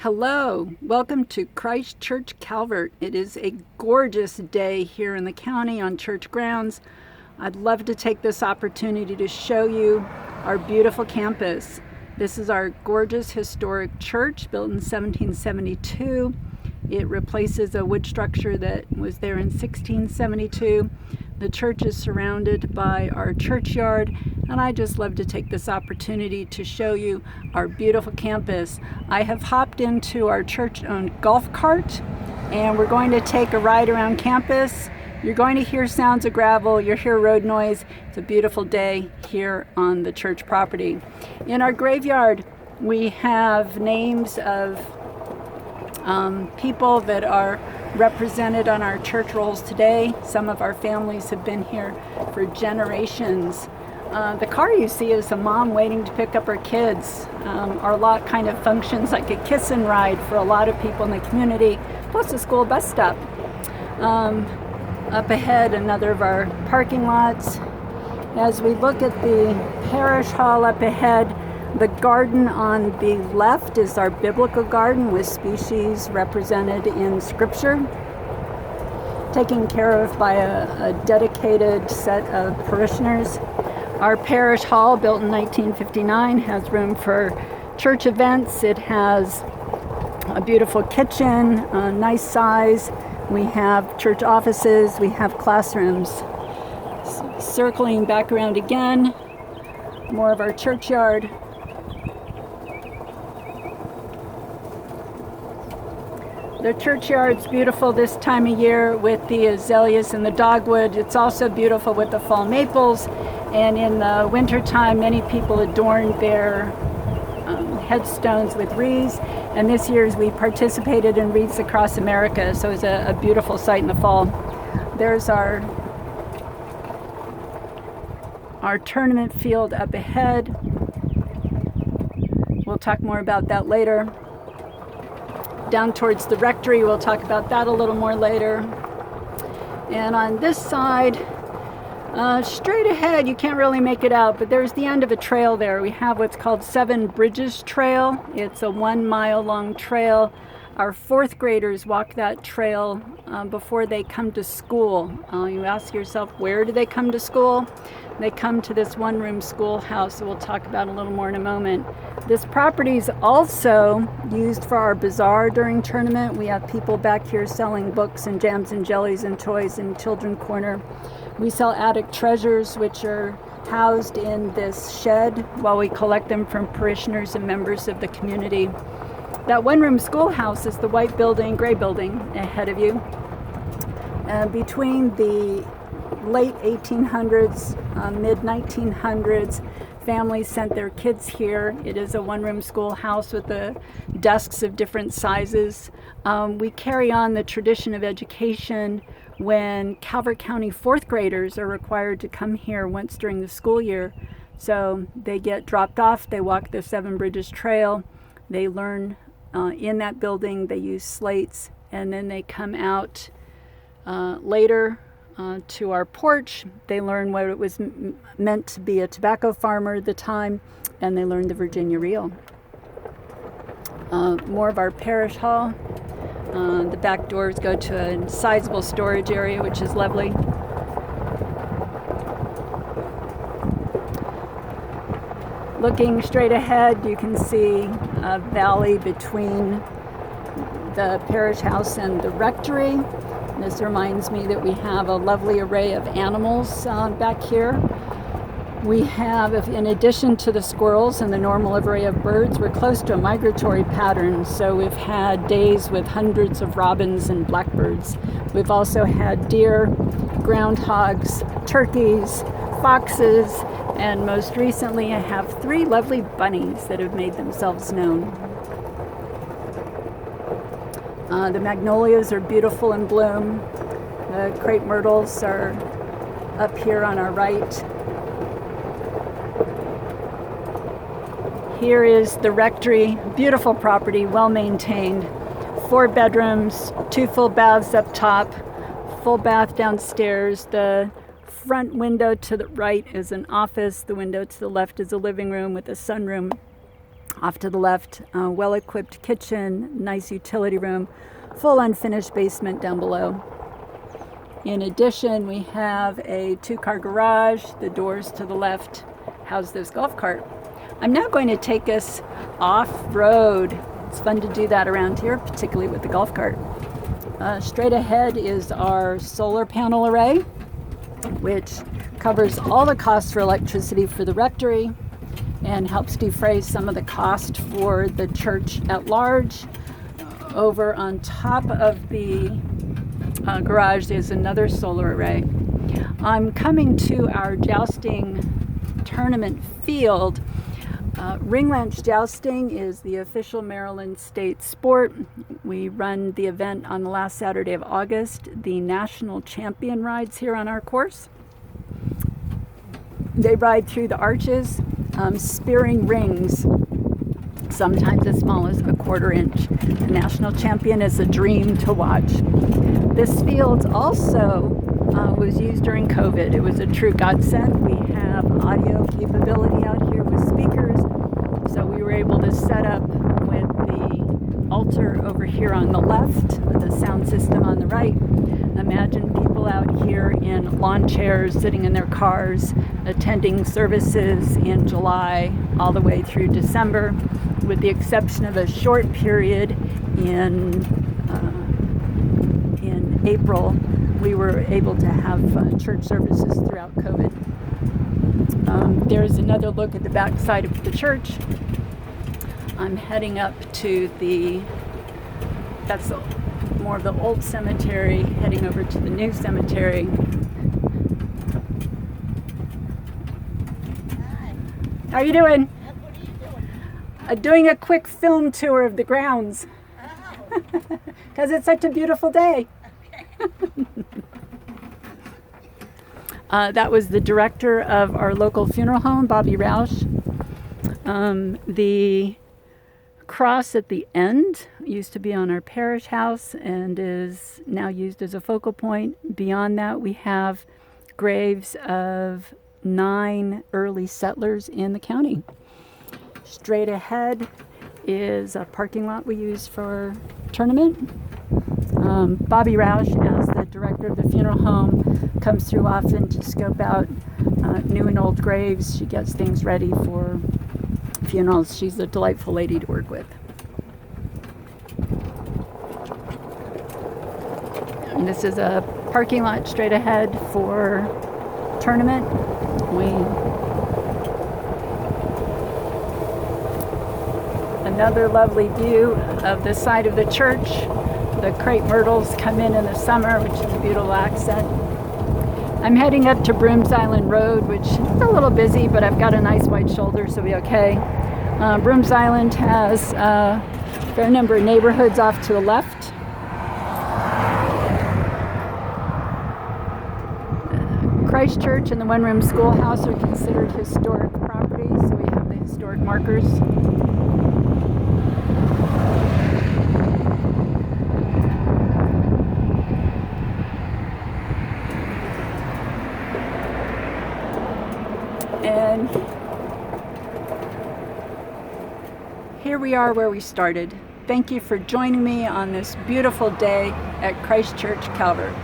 Hello, welcome to Christ Church Calvert. It is a gorgeous day here in the county on church grounds. I'd love to take this opportunity to show you our beautiful campus. This is our gorgeous historic church built in 1772. It replaces a wood structure that was there in 1672. The church is surrounded by our churchyard, and I just love to take this opportunity to show you our beautiful campus. I have hopped into our church-owned golf cart, and we're going to take a ride around campus. You're going to hear sounds of gravel, you'll hear road noise. It's a beautiful day here on the church property. In our graveyard, we have names of people that are represented on our church rolls today. Some of our families have been here for generations. The car you see is a mom waiting to pick up her kids. Our lot kind of functions like a kiss and ride for a lot of people in the community, plus a school bus stop. Up ahead, another of our parking lots. As we look at the parish hall up ahead, the garden on the left is our biblical garden with species represented in Scripture, taken care of by a dedicated set of parishioners. Our parish hall, built in 1959, has room for church events. It has a beautiful kitchen, a nice size. We have church offices, we have classrooms. Circling back around again, more of our churchyard. The churchyard's beautiful this time of year with the azaleas and the dogwood. It's also beautiful with the fall maples. And in the wintertime, many people adorn their headstones with wreaths. And this year we participated in Wreaths Across America, so it's a beautiful sight in the fall. There's our tournament field up ahead. We'll talk more about that later. Down towards the rectory, we'll talk about that a little more later. And on this side, straight ahead, you can't really make it out, but there's the end of a trail there. We have what's called Seven Bridges Trail. It's a 1 mile long trail. Our fourth graders walk that trail before they come to school. You ask yourself, where do they come to school? They come to this one-room schoolhouse that we'll talk about a little more in a moment. This property is also used for our bazaar during tournament. We have people back here selling books and jams and jellies and toys in Children's Corner. We sell attic treasures, which are housed in this shed while we collect them from parishioners and members of the community. That one-room schoolhouse is the white building, gray building ahead of you. Between the late 1800s, mid-1900s, families sent their kids here. It is a one-room schoolhouse with the desks of different sizes. We carry on the tradition of education when Calvert County fourth graders are required to come here once during the school year. So they get dropped off, they walk the Seven Bridges Trail, they learn in that building, they use slates, and then they come out later to our porch. They learn what it was meant to be a tobacco farmer at the time, and they learn the Virginia reel. More of our parish hall. The back doors go to a sizable storage area, which is lovely. Looking straight ahead, you can see a valley between the parish house and the rectory. This reminds me that we have a lovely array of animals back here. We have, in addition to the squirrels and the normal array of birds, we're close to a migratory pattern. So we've had days with hundreds of robins and blackbirds. We've also had deer, groundhogs, turkeys, foxes, and most recently I have 3 lovely bunnies that have made themselves known. The magnolias are beautiful in bloom. The crepe myrtles are up here on our right. Here is the rectory, beautiful property, well maintained. 4 bedrooms, 2 full baths up top, full bath downstairs. The front window to the right is an office. The window to the left is a living room with a sunroom Off to the left, well-equipped kitchen, nice utility room, full unfinished basement down below. In addition, we have a 2-car garage. The doors to the left house this golf cart. I'm now going to take us off-road. It's fun to do that around here, particularly with the golf cart. Straight ahead is our solar panel array, which covers all the costs for electricity for the rectory and helps defray some of the cost for the church at large. Over on top of the garage is another solar array. I'm coming to our jousting tournament field. Ring lance jousting is the official Maryland state sport. We run the event on the last Saturday of August. The national champion rides here on our course. They ride through the arches, spearing rings, sometimes as small as a 1/4 inch. The national champion is a dream to watch. This field also was used during COVID. It was a true godsend. We have audio capability out here with speakers, so we were able to set up with the altar over here on the left, the sound system on the right. Imagine people out here in lawn chairs, sitting in their cars, attending services in July all the way through December, with the exception of a short period in April. We were able to have church services throughout COVID. There's another look at the back side of the church. I'm heading up to that's more of the old cemetery, heading over to the new cemetery. Hi. How are you doing? What are you doing? Doing a quick film tour of the grounds Oh, because it's such a beautiful day. That was the director of our local funeral home, Bobby Roush. The cross at the end used to be on our parish house and is now used as a focal point. Beyond that, we have graves of 9 early settlers in the county. Straight ahead is a parking lot we use for tournament. Bobby Roush, as the director of the funeral home, comes through often to scope out new and old graves. She gets things ready for funerals. She's a delightful lady to work with. And this is a parking lot straight ahead for tournament. Another lovely view of the side of the church. The crepe myrtles come in the summer, which is a beautiful accent. I'm heading up to Brooms Island Road, which is a little busy, but I've got a nice wide shoulder, so it'll be okay. Brooms Island has a fair number of neighborhoods off to the left. Christ Church and the one-room schoolhouse are considered historic property, so we have the historic markers. And here we are where we started. Thank you for joining me on this beautiful day at Christ Church, Calvert.